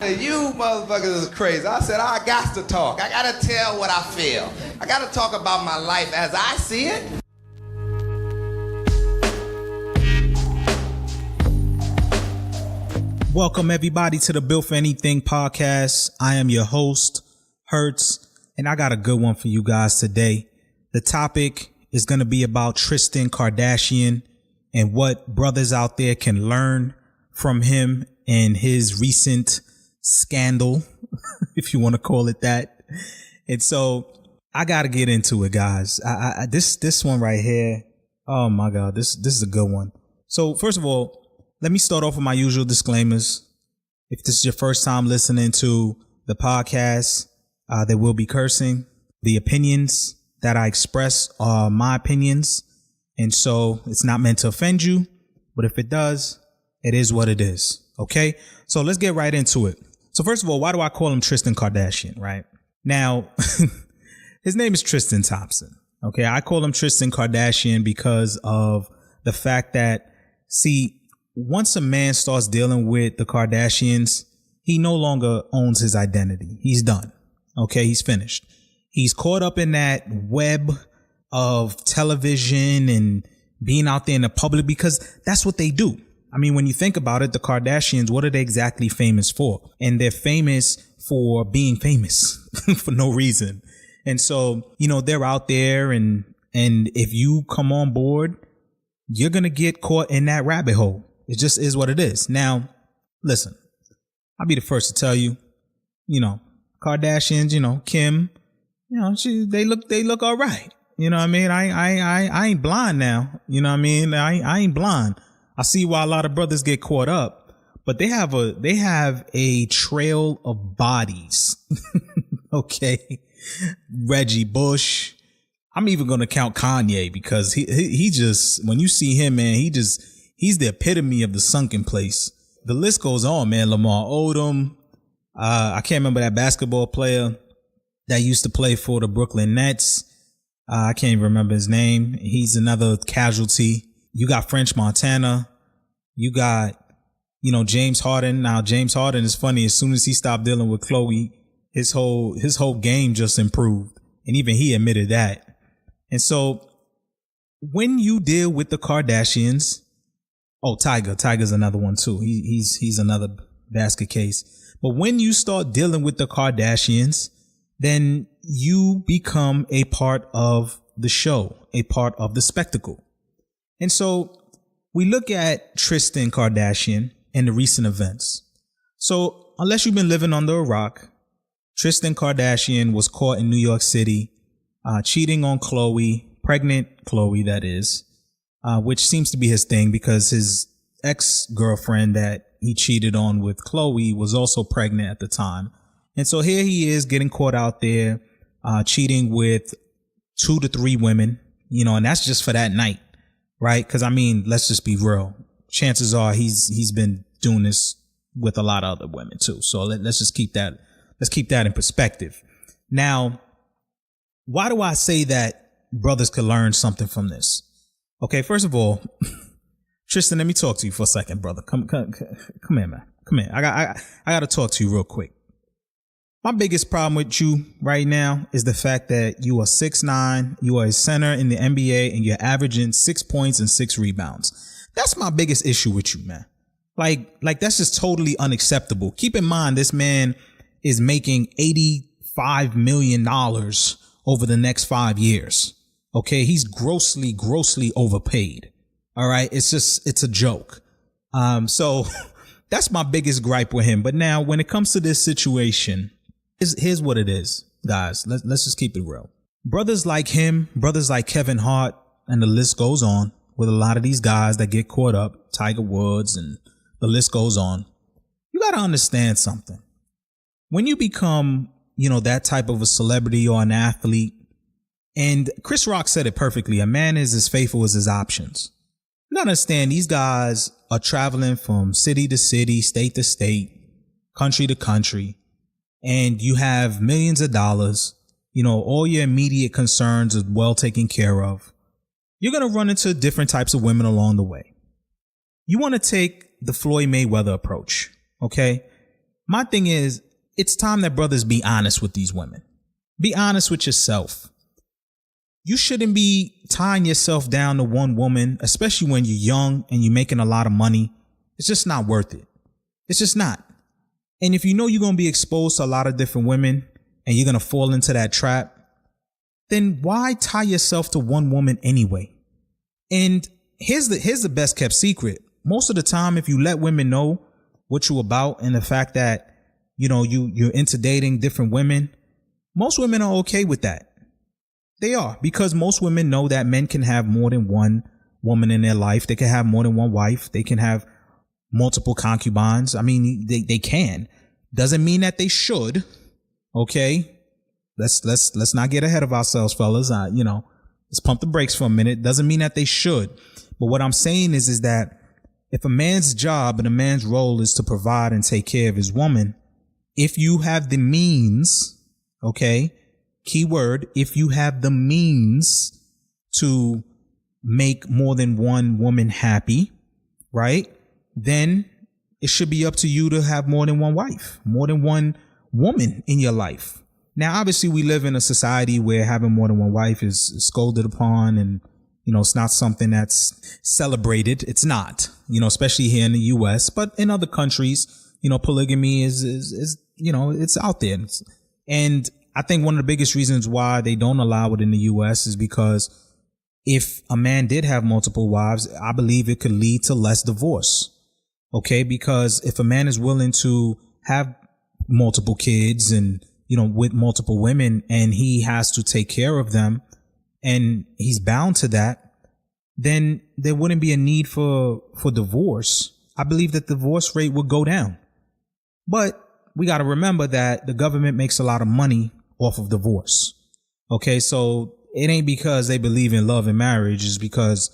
You motherfuckers is crazy. I said, I got to talk. I got to tell what I feel. I got to talk about my life as I see it. Welcome, everybody, to the Built for Anything podcast. I am your host, Hertz, and I got a good one for you guys today. The topic is going to be about Tristan Kardashian and what brothers out there can learn from him and his recent scandal, if you want to call it that. And so I got to get into it, guys. This one right here. Oh my God, this is a good one. So first of all, let me start off with my usual disclaimers. If this is your first time listening to the podcast, there will be cursing. The opinions that I express are my opinions. And so it's not meant to offend you, but if it does, it is what it is. Okay. So let's get right into it. So first of all, why do I call him Tristan Kardashian? Right now, his name is Tristan Thompson. Okay. I call him Tristan Kardashian because of the fact that, see, once a man starts dealing with the Kardashians, he no longer owns his identity. He's done. Okay. He's finished. He's caught up in that web of television and being out there in the public because that's what they do. I mean, when you think about it, the Kardashians, what are they exactly famous for? And they're famous for being famous for no reason. And so, you know, they're out there and if you come on board, you're going to get caught in that rabbit hole. It just is what it is. Now, listen, I'll be the first to tell you, you know, Kardashians, you know, Kim, you know, they look all right. You know what I mean? I ain't blind now. You know what I mean? I ain't blind. I see why a lot of brothers get caught up, but they have a trail of bodies. Okay. Reggie Bush. I'm even going to count Kanye because he just, when you see him, man, he's the epitome of the sunken place. The list goes on, man. Lamar Odom. I can't remember that basketball player that used to play for the Brooklyn Nets. I can't even remember his name. He's another casualty. You got French Montana. You got, you know, James Harden. Now, James Harden is funny. As soon as he stopped dealing with Khloe, his whole game just improved. And even he admitted that. And so when you deal with the Kardashians, Tiger's another one too. He's another basket case. But when you start dealing with the Kardashians, then you become a part of the show, a part of the spectacle. And so we look at Tristan Kardashian and the recent events. So unless you've been living under a rock, Tristan Kardashian was caught in New York City, cheating on Khloe, pregnant Khloe, that is, which seems to be his thing because his ex-girlfriend that he cheated on with Khloe was also pregnant at the time. And so here he is getting caught out there, cheating with 2 to 3 women, you know, and that's just for that night, right? Because I mean, let's just be real. Chances are he's been doing this with a lot of other women too. So let's just keep that in perspective. Now, why do I say that brothers could learn something from this? Okay, first of all, Tristan, let me talk to you for a second, brother. Come here, man. Come here. I got to talk to you real quick. My biggest problem with you right now is the fact that you are 6'9", you are a center in the NBA, and you're averaging 6 points and 6 rebounds. That's my biggest issue with you, man. Like that's just totally unacceptable. Keep in mind, this man is making $85 million over the next 5 years. Okay. He's grossly overpaid. All right. It's a joke. So that's my biggest gripe with him. But now when it comes to this situation, here's what it is, guys. Let's just keep it real. Brothers like him, brothers like Kevin Hart, and the list goes on with a lot of these guys that get caught up, Tiger Woods, and the list goes on. You got to understand something. When you become, you know, that type of a celebrity or an athlete, and Chris Rock said it perfectly, a man is as faithful as his options. You got to understand, these guys are traveling from city to city, state to state, country to country. And you have millions of dollars, you know, all your immediate concerns are well taken care of. You're going to run into different types of women along the way. You want to take the Floyd Mayweather approach. Okay. My thing is, it's time that brothers be honest with these women. Be honest with yourself. You shouldn't be tying yourself down to one woman, especially when you're young and you're making a lot of money. It's just not worth it. It's just not. And if you know you're going to be exposed to a lot of different women and you're going to fall into that trap, then why tie yourself to one woman anyway? And here's the best kept secret. Most of the time, if you let women know what you're about and the fact that, you're into dating different women, most women are okay with that. They are, because most women know that men can have more than one woman in their life. They can have more than one wife. They can have multiple concubines. I mean, they can. Doesn't mean that they should. Okay. Let's not get ahead of ourselves, fellas. Let's pump the brakes for a minute. Doesn't mean that they should. But what I'm saying is that if a man's job and a man's role is to provide and take care of his woman, if you have the means, okay, keyword, if you have the means to make more than one woman happy, right, then it should be up to you to have more than one wife, more than one woman in your life. Now, obviously, we live in a society where having more than one wife is scolded upon, and, it's not something that's celebrated. It's not, especially here in the U.S., but in other countries, polygamy is it's out there. And I think one of the biggest reasons why they don't allow it in the U.S. is because if a man did have multiple wives, I believe it could lead to less divorce. Okay, because if a man is willing to have multiple kids and, with multiple women, and he has to take care of them and he's bound to that, then there wouldn't be a need for divorce. I believe that the divorce rate would go down. But we got to remember that the government makes a lot of money off of divorce. Okay, so it ain't because they believe in love and marriage. It's because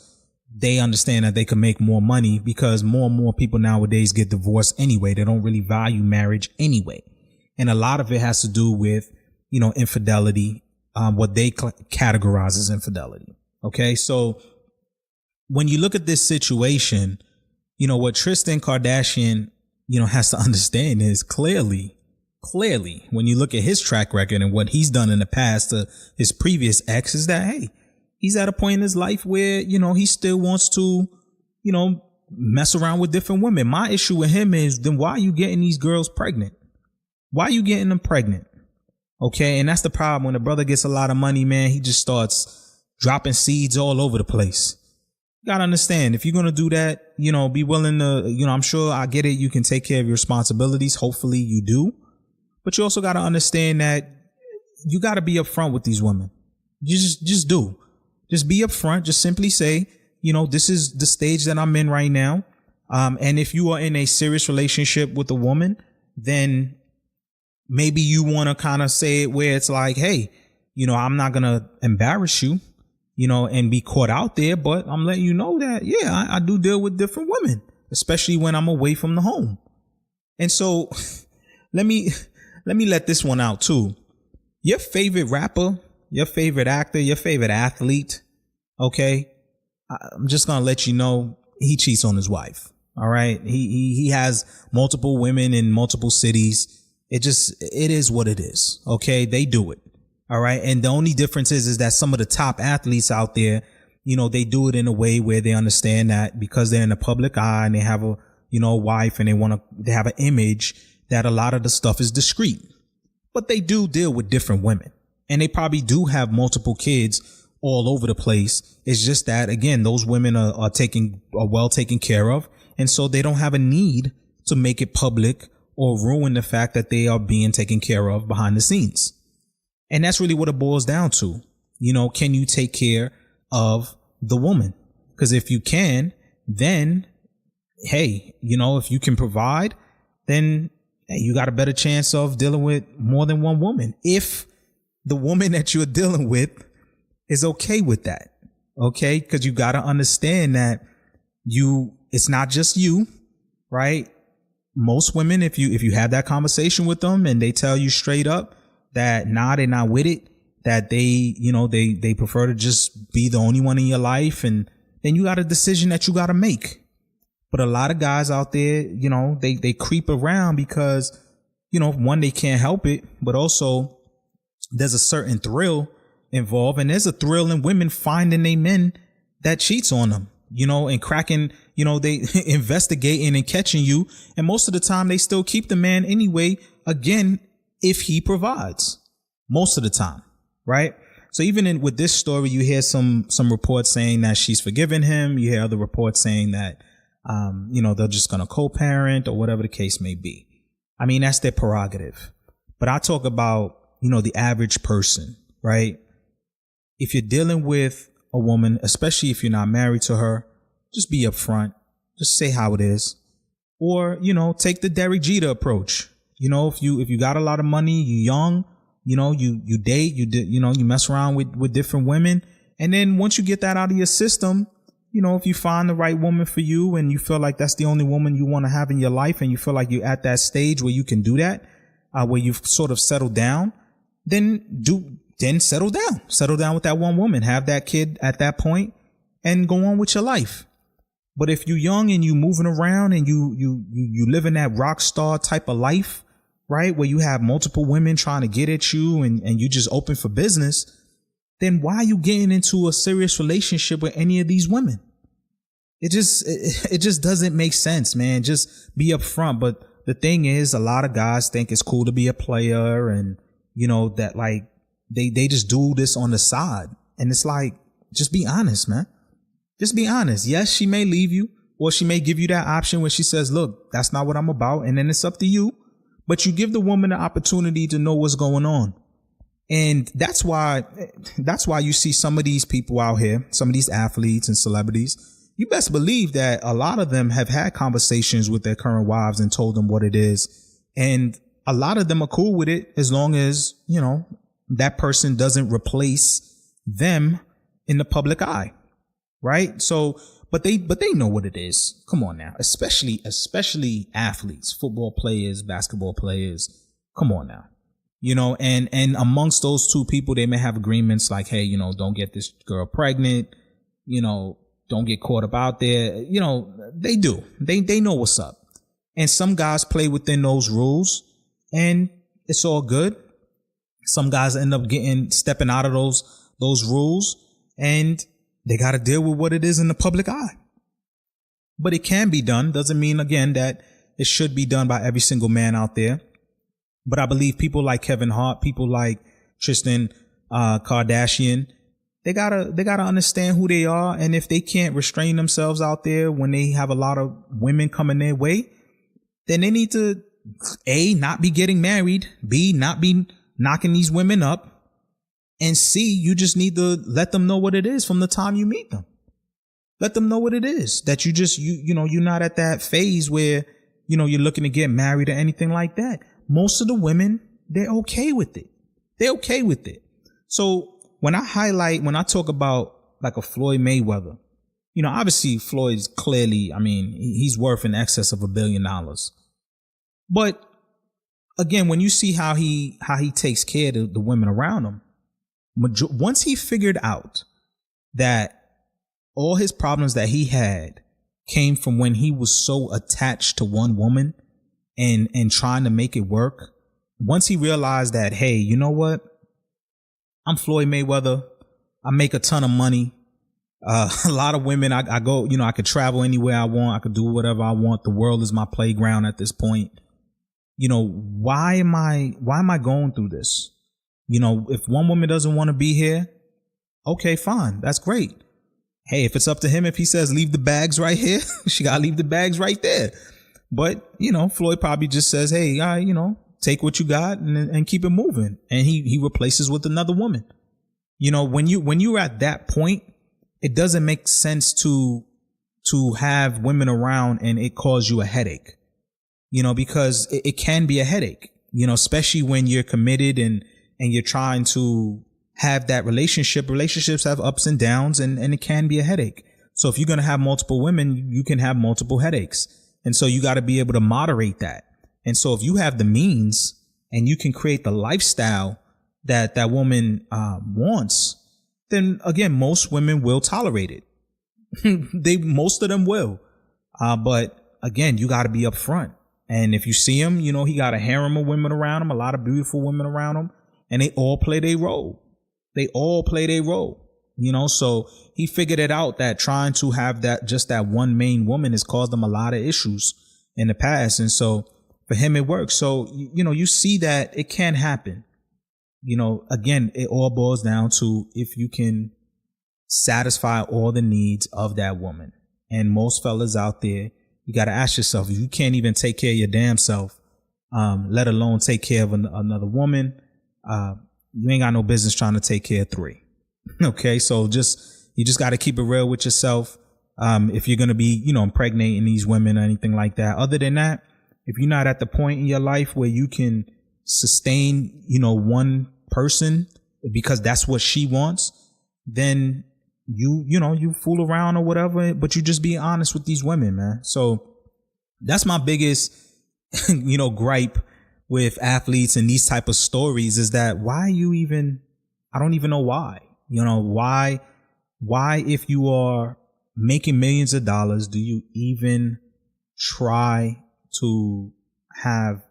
they understand that they can make more money, because more and more people nowadays get divorced anyway. They don't really value marriage anyway. And a lot of it has to do with, infidelity, what they categorize as infidelity. Okay, so when you look at this situation, what Tristan Kardashian, has to understand is clearly, when you look at his track record and what he's done in the past to his previous ex, is that, hey, he's at a point in his life where, he still wants to, mess around with different women. My issue with him is, then why are you getting these girls pregnant? Why are you getting them pregnant? Okay. And that's the problem. When a brother gets a lot of money, man, he just starts dropping seeds all over the place. You gotta understand, if you're going to do that, be willing to, I'm sure, I get it. You can take care of your responsibilities. Hopefully you do. But you also got to understand that you got to be upfront with these women. You just do. Just be upfront. Just simply say, this is the stage that I'm in right now. And if you are in a serious relationship with a woman, then maybe you want to kind of say it where it's like, hey, I'm not going to embarrass you, and be caught out there, but I'm letting you know that, yeah, I do deal with different women, especially when I'm away from the home. And so let me let this one out too. Your favorite rapper, your favorite actor, your favorite athlete, okay, I'm just going to let you know he cheats on his wife. All right. He has multiple women in multiple cities. It is what it is. Okay. They do it. All right. And the only difference is that some of the top athletes out there, they do it in a way where they understand that because they're in the public eye and they have a, wife, and they have an image, that a lot of the stuff is discreet. But they do deal with different women, and they probably do have multiple kids all over the place. It's just that, again, those women are well taken care of. And so they don't have a need to make it public or ruin the fact that they are being taken care of behind the scenes. And that's really what it boils down to. Can you take care of the woman? Because if you can, then, hey, if you can provide, then hey, you got a better chance of dealing with more than one woman. If the woman that you're dealing with is okay with that. Okay. Because you got to understand that it's not just you, right? Most women, if you have that conversation with them and they tell you straight up that they're not with it, that they prefer to just be the only one in your life, and then you got a decision that you got to make. But a lot of guys out there, they creep around because one, they can't help it, but also there's a certain thrill involved, and there's a thrill in women finding a men that cheats on them, and cracking, they investigating and catching you. And most of the time they still keep the man anyway, again, if he provides, most of the time. Right. So even with this story, you hear some reports saying that she's forgiven him. You hear other reports saying that, they're just going to co-parent or whatever the case may be. I mean, that's their prerogative. But I talk about, the average person, right? If you're dealing with a woman, especially if you're not married to her, just be upfront. Just say how it is. Or, take the Derek Jeter approach. If you got a lot of money, you young, you date, you mess around with different women. And then once you get that out of your system, if you find the right woman for you and you feel like that's the only woman you want to have in your life, and you feel like you're at that stage where you can do that, where you've sort of settled down, then settle down with that one woman, have that kid at that point and go on with your life. But if you're young and you moving around and you living that rock star type of life, right, where you have multiple women trying to get at you and you just open for business, then why are you getting into a serious relationship with any of these women? It just doesn't make sense, man. Just be upfront. But the thing is, a lot of guys think it's cool to be a player, and that like they just do this on the side. And it's like, just be honest, man. Just be honest. Yes, she may leave you, or she may give you that option where she says, look, that's not what I'm about. And then it's up to you. But you give the woman the opportunity to know what's going on. And that's why you see some of these people out here, some of these athletes and celebrities, you best believe that a lot of them have had conversations with their current wives and told them what it is. And a lot of them are cool with it as long as, that person doesn't replace them in the public eye. Right. So, but they know what it is. Come on now, especially athletes, football players, basketball players. Come on now. And amongst those two people, they may have agreements like, hey, don't get this girl pregnant, don't get caught up out there. They do. They know what's up. And some guys play within those rules and it's all good. Some guys end up stepping out of those rules, and they got to deal with what it is in the public eye. But it can be done. Doesn't mean, again, that it should be done by every single man out there. But I believe people like Kevin Hart, people like TRISTAN KARDASHIAN, they gotta understand who they are. And if they can't restrain themselves out there when they have a lot of women coming their way, then they need to, A, not be getting married, B, not be knocking these women up, and C, you just need to let them know what it is from the time you meet them. Let them know what it is, that you're not at that phase where, you're looking to get married or anything like that. Most of the women, they're okay with it. They're okay with it. So when I talk about like a Floyd Mayweather, obviously Floyd's clearly, he's worth in excess of $1 billion. But again, when you see how he takes care of the women around him, once he figured out that all his problems that he had came from when he was so attached to one woman and trying to make it work. Once he realized that, hey, you know what? I'm Floyd Mayweather. I make a ton of money. A lot of women, I go, I could travel anywhere I want. I could do whatever I want. The world is my playground at this point. Why am I going through this? If one woman doesn't want to be here, okay, fine. That's great. Hey, if it's up to him, if he says leave the bags right here, she got to leave the bags right there. But, Floyd probably just says, hey, take what you got and keep it moving. And he replaces with another woman. When you're at that point, it doesn't make sense to have women around and it cause you a headache, because it can be a headache, especially when you're committed and you're trying to have that relationship. Relationships have ups and downs and it can be a headache. So if you're going to have multiple women, you can have multiple headaches. And so you got to be able to moderate that. And so if you have the means and you can create the lifestyle that woman wants, then again, most women will tolerate it. Most of them will. But again, you got to be upfront And if you see him, you know, he got a harem of women around him, a lot of beautiful women around him, and they all play their role. They all play their role, you know, so he figured it out that trying to have that one main woman has caused him a lot of issues in the past. And so for him, it works. So, you know, you see that it can happen. You know, again, it all boils down to if you can satisfy all the needs of that woman. And most fellas out there, you got to ask yourself, if you can't even take care of your damn self, let alone take care of another woman, you ain't got no business trying to take care of three. Okay. So you just got to keep it real with yourself. If you're going to be, you know, impregnating these women or anything like that. Other than that, if you're not at the point in your life where you can sustain, you know, one person because that's what she wants, then you fool around or whatever, but you just be honest with these women, man. So that's my biggest, you know, gripe with athletes and these type of stories is that I don't even know why, you know, why if you are making millions of dollars, do you even try to have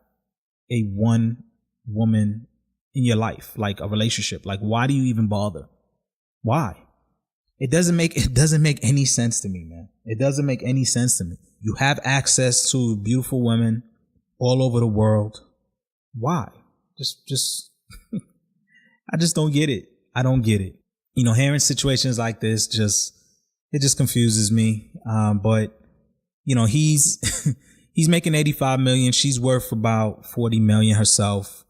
a one woman in your life, like a relationship? Like, why do you even bother? Why? It doesn't make any sense to me, man. It doesn't make any sense to me. You have access to beautiful women all over the world. Why? Just I just don't get it. I don't get it. You know, hearing situations like this it just confuses me. But you know, he's making 85 million. She's worth about 40 million herself.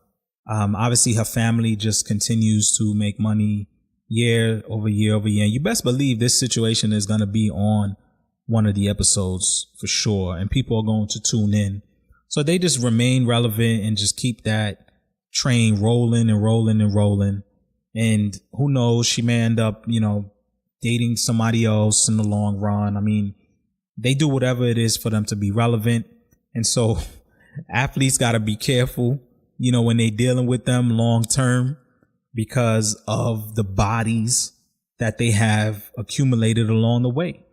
Obviously her family just continues to make money year over year over year. And you best believe this situation is going to be on one of the episodes for sure. And people are going to tune in. So they just remain relevant and just keep that train rolling and rolling and rolling. And who knows, she may end up, you know, dating somebody else in the long run. I mean, they do whatever it is for them to be relevant. And so athletes got to be careful, you know, when they dealing with them long term because of the bodies that they have accumulated along the way.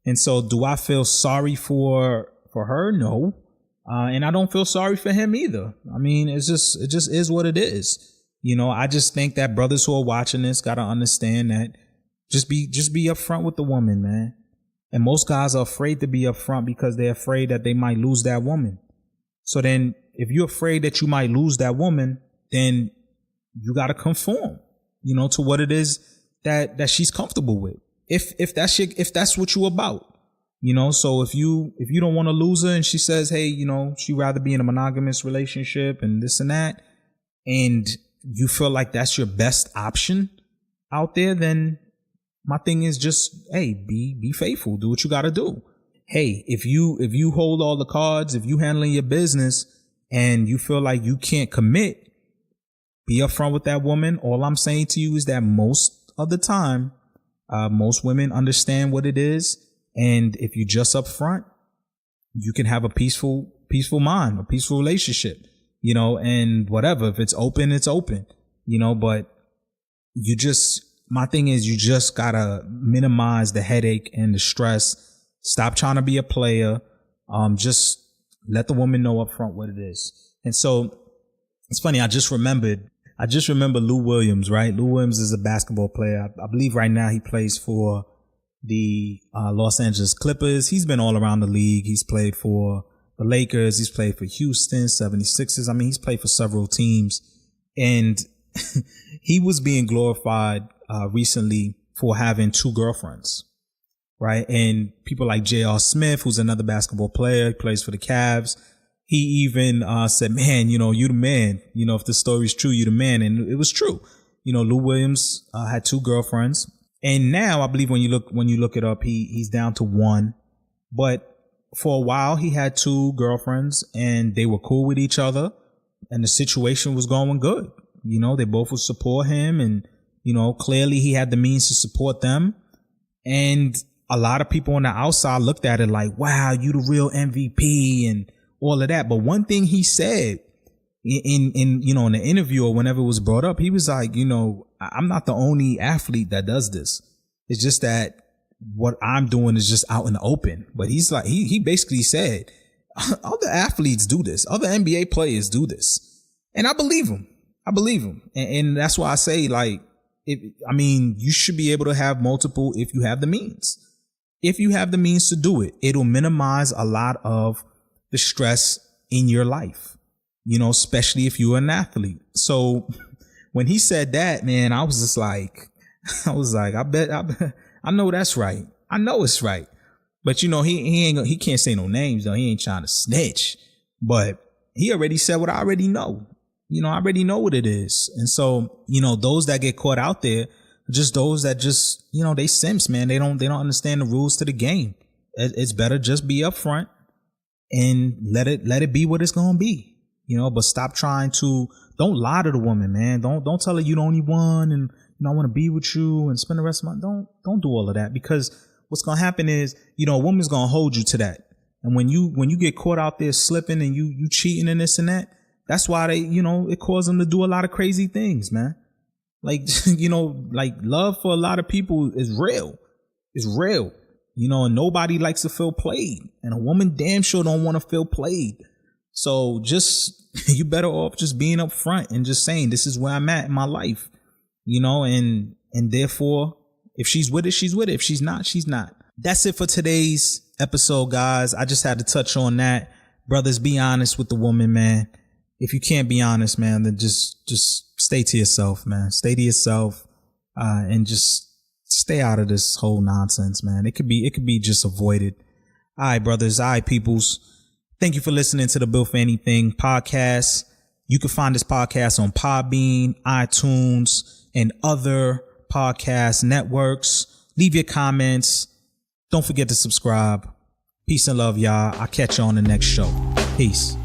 And so do I feel sorry for her? No. And I don't feel sorry for him either. I mean, it just is what it is. You know, I just think that brothers who are watching this got to understand that just be upfront with the woman, man. And most guys are afraid to be upfront because they're afraid that they might lose that woman. So then if you're afraid that you might lose that woman, then you got to conform, you know, to what it is that she's comfortable with. If that's what you about. You know, so if you don't want to lose her and she says, hey, you know, she'd rather be in a monogamous relationship and this and that, and you feel like that's your best option out there, then my thing is just, hey, be faithful. Do what you got to do. Hey, if you hold all the cards, if you handling your business and you feel like you can't commit, be upfront with that woman. All I'm saying to you is that most of the time, most women understand what it is. And if you just up front, you can have a peaceful mind, a peaceful relationship, you know, and whatever. If it's open, it's open, you know, but my thing is you just gotta minimize the headache and the stress. Stop trying to be a player. Just let the woman know up front what it is. And so it's funny. I just remember Lou Williams, right? Lou Williams is a basketball player. I believe right now he plays for the Los Angeles Clippers. He's been all around the league. He's played for the Lakers. He's played for Houston 76ers. I mean, he's played for several teams. And he was being glorified recently for having 2 girlfriends, right? And people like J.R. Smith, who's another basketball player, plays for the Cavs. He even said, man, you know, you the man. You know, if the story's true, you the man. And it was true. You know, Lou Williams had 2 girlfriends. And now I believe when you look it up, he's down to 1. But for a while he had 2 girlfriends and they were cool with each other and the situation was going good. You know, they both would support him and, you know, clearly he had the means to support them. And a lot of people on the outside looked at it like, wow, you the real MVP and all of that. But one thing he said in you know, in the interview or whenever it was brought up, he was like, you know, I'm not the only athlete that does this. It's just that what I'm doing is just out in the open. But he's like, he basically said, other athletes do this. Other NBA players do this. And I believe them. And that's why I say, like, you should be able to have multiple if you have the means. If you have the means to do it, it'll minimize a lot of the stress in your life, especially if you're an athlete. So when he said that, man, I was just like, I know that's right. I know it's right. But he can't say no names though. He ain't trying to snitch, but he already said what I already know. I already know what it is. And so, those that get caught out there, just those that just, they simps, man. They don't understand the rules to the game. It's better just be upfront and let it be what it's going to be, but stop don't lie to the woman, man. Don't tell her you the only one and, I want to be with you and spend the rest of my, don't do all of that, because what's going to happen is, a woman's going to hold you to that. And when you get caught out there slipping and you cheating and this and that, that's why they, it caused them to do a lot of crazy things, man. Like, like love for a lot of people is real. It's real, and nobody likes to feel played, and a woman damn sure don't want to feel played. So you better off just being up front and just saying, this is where I'm at in my life, and therefore, if she's with it, she's with it. If she's not, she's not. That's it for today's episode, guys. I just had to touch on that. Brothers, be honest with the woman, man. If you can't be honest, man, then just stay to yourself, man. Stay to yourself, and just stay out of this whole nonsense, man. It could be just avoided. All right, brothers. All right, peoples. Thank you for listening to the Built for Anything podcast. You can find this podcast on Podbean, iTunes, and other podcast networks. Leave your comments. Don't forget to subscribe. Peace and love, y'all. I'll catch you on the next show. Peace.